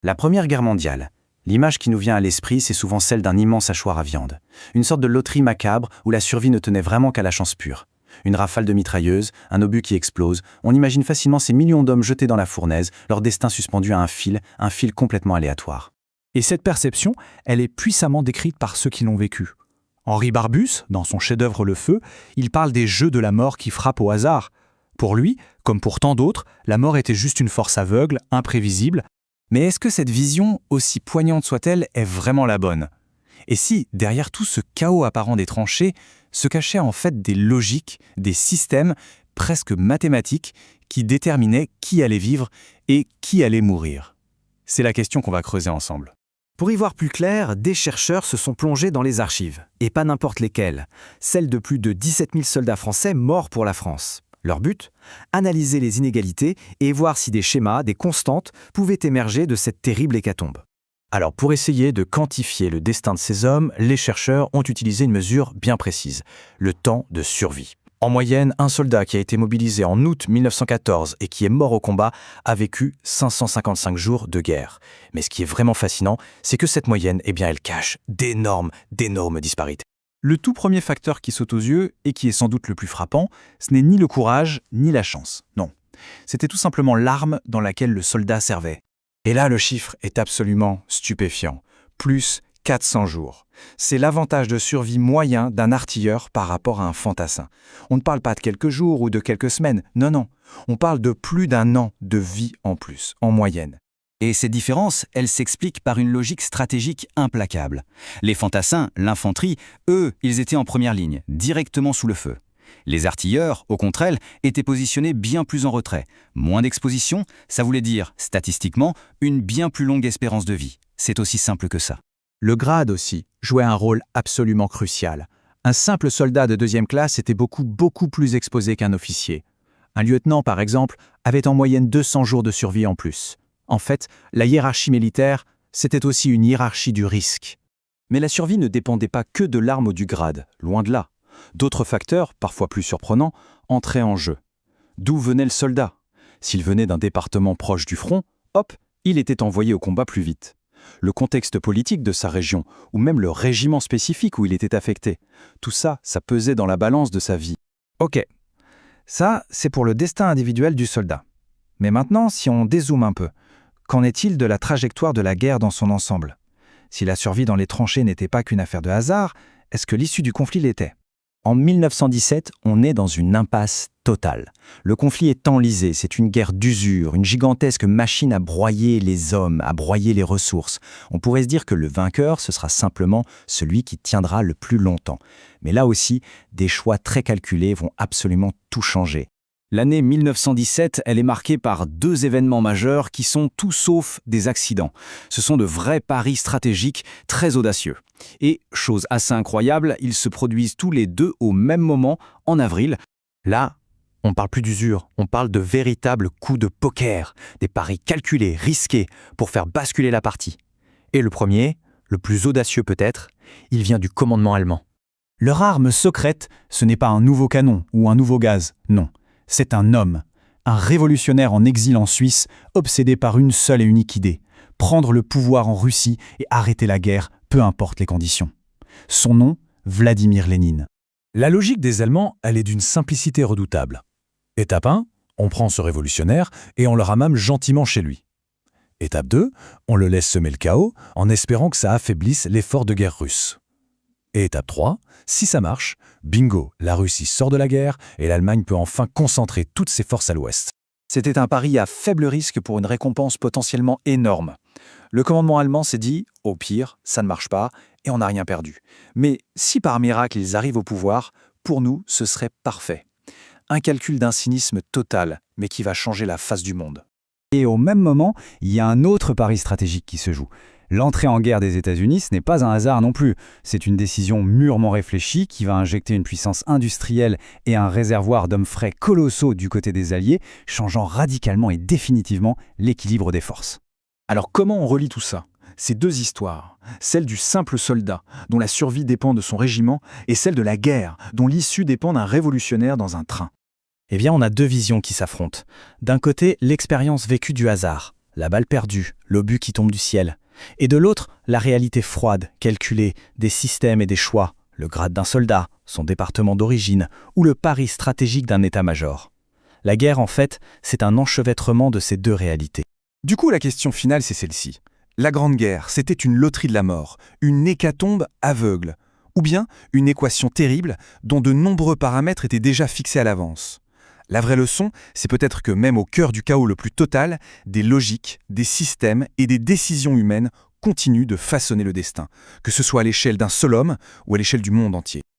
La Première Guerre mondiale. L'image qui nous vient à l'esprit, c'est souvent celle d'un immense hachoir à viande. Une sorte de loterie macabre où la survie ne tenait vraiment qu'à la chance pure. Une rafale de mitrailleuses, un obus qui explose, on imagine facilement ces millions d'hommes jetés dans la fournaise, leur destin suspendu à un fil complètement aléatoire. Et cette perception, elle est puissamment décrite par ceux qui l'ont vécue. Henri Barbusse, dans son chef-d'œuvre Le Feu, il parle des jeux de la mort qui frappent au hasard. Pour lui, comme pour tant d'autres, la mort était juste une force aveugle, imprévisible. Mais est-ce que cette vision, aussi poignante soit-elle, est vraiment la bonne? Et si, derrière tout ce chaos apparent des tranchées, se cachaient en fait des logiques, des systèmes presque mathématiques qui déterminaient qui allait vivre et qui allait mourir? C'est la question qu'on va creuser ensemble. Pour y voir plus clair, des chercheurs se sont plongés dans les archives, et pas n'importe lesquelles, celles de plus de 17 000 soldats français morts pour la France. Leur but? Analyser les inégalités et voir si des schémas, des constantes, pouvaient émerger de cette terrible hécatombe. Alors pour essayer de quantifier le destin de ces hommes, les chercheurs ont utilisé une mesure bien précise, le temps de survie. En moyenne, un soldat qui a été mobilisé en août 1914 et qui est mort au combat a vécu 555 jours de guerre. Mais ce qui est vraiment fascinant, c'est que cette moyenne, elle cache d'énormes disparités. Le tout premier facteur qui saute aux yeux, et qui est sans doute le plus frappant, ce n'est ni le courage, ni la chance. Non. C'était tout simplement l'arme dans laquelle le soldat servait. Et là, le chiffre est absolument stupéfiant. Plus 400 jours. C'est l'avantage de survie moyen d'un artilleur par rapport à un fantassin. On ne parle pas de quelques jours ou de quelques semaines. Non. On parle de plus d'un an de vie en plus, en moyenne. Et ces différences, elles s'expliquent par une logique stratégique implacable. Les fantassins, l'infanterie, eux, ils étaient en première ligne, directement sous le feu. Les artilleurs, au contraire, étaient positionnés bien plus en retrait. Moins d'exposition, ça voulait dire, statistiquement, une bien plus longue espérance de vie. C'est aussi simple que ça. Le grade aussi jouait un rôle absolument crucial. Un simple soldat de deuxième classe était beaucoup plus exposé qu'un officier. Un lieutenant, par exemple, avait en moyenne 200 jours de survie en plus. En fait, la hiérarchie militaire, c'était aussi une hiérarchie du risque. Mais la survie ne dépendait pas que de l'arme ou du grade, loin de là. D'autres facteurs, parfois plus surprenants, entraient en jeu. D'où venait le soldat? S'il venait d'un département proche du front, hop, il était envoyé au combat plus vite. Le contexte politique de sa région, ou même le régiment spécifique où il était affecté, tout ça, ça pesait dans la balance de sa vie. Ok, ça, c'est pour le destin individuel du soldat. Mais maintenant, si on dézoome un peu, qu'en est-il de la trajectoire de la guerre dans son ensemble? Si la survie dans les tranchées n'était pas qu'une affaire de hasard, est-ce que l'issue du conflit l'était? En 1917, on est dans une impasse totale. Le conflit est enlisé, c'est une guerre d'usure, une gigantesque machine à broyer les hommes, à broyer les ressources. On pourrait se dire que le vainqueur, ce sera simplement celui qui tiendra le plus longtemps. Mais là aussi, des choix très calculés vont absolument tout changer. L'année 1917, elle est marquée par deux événements majeurs qui sont tout sauf des accidents. Ce sont de vrais paris stratégiques très audacieux. Et, chose assez incroyable, ils se produisent tous les deux au même moment, en avril. Là, on parle plus d'usure, on parle de véritables coups de poker, des paris calculés, risqués, pour faire basculer la partie. Et le premier, le plus audacieux peut-être, il vient du commandement allemand. Leur arme secrète, ce n'est pas un nouveau canon ou un nouveau gaz, non. C'est un homme, un révolutionnaire en exil en Suisse, obsédé par une seule et unique idée, prendre le pouvoir en Russie et arrêter la guerre, peu importe les conditions. Son nom, Vladimir Lénine. La logique des Allemands, elle est d'une simplicité redoutable. Étape 1, on prend ce révolutionnaire et on le ramène gentiment chez lui. Étape 2, on le laisse semer le chaos en espérant que ça affaiblisse l'effort de guerre russe. Et étape 3, si ça marche, bingo, la Russie sort de la guerre et l'Allemagne peut enfin concentrer toutes ses forces à l'ouest. C'était un pari à faible risque pour une récompense potentiellement énorme. Le commandement allemand s'est dit, au pire, ça ne marche pas et on n'a rien perdu. Mais si par miracle ils arrivent au pouvoir, pour nous, ce serait parfait. Un calcul d'un cynisme total, mais qui va changer la face du monde. Et au même moment, il y a un autre pari stratégique qui se joue. L'entrée en guerre des États-Unis, ce n'est pas un hasard non plus. C'est une décision mûrement réfléchie qui va injecter une puissance industrielle et un réservoir d'hommes frais colossaux du côté des Alliés, changeant radicalement et définitivement l'équilibre des forces. Alors comment on relie tout ça? Ces deux histoires, celle du simple soldat, dont la survie dépend de son régiment, et celle de la guerre, dont l'issue dépend d'un révolutionnaire dans un train. Eh bien, on a deux visions qui s'affrontent. D'un côté, l'expérience vécue du hasard. la balle perdue, l'obus qui tombe du ciel. Et de l'autre, la réalité froide, calculée, des systèmes et des choix, le grade d'un soldat, son département d'origine, ou le pari stratégique d'un état-major. La guerre, en fait, c'est un enchevêtrement de ces deux réalités. Du coup, la question finale, c'est celle-ci. La Grande Guerre, c'était une loterie de la mort, une hécatombe aveugle, ou bien une équation terrible dont de nombreux paramètres étaient déjà fixés à l'avance. La vraie leçon, c'est peut-être que même au cœur du chaos le plus total, des logiques, des systèmes et des décisions humaines continuent de façonner le destin, que ce soit à l'échelle d'un seul homme ou à l'échelle du monde entier.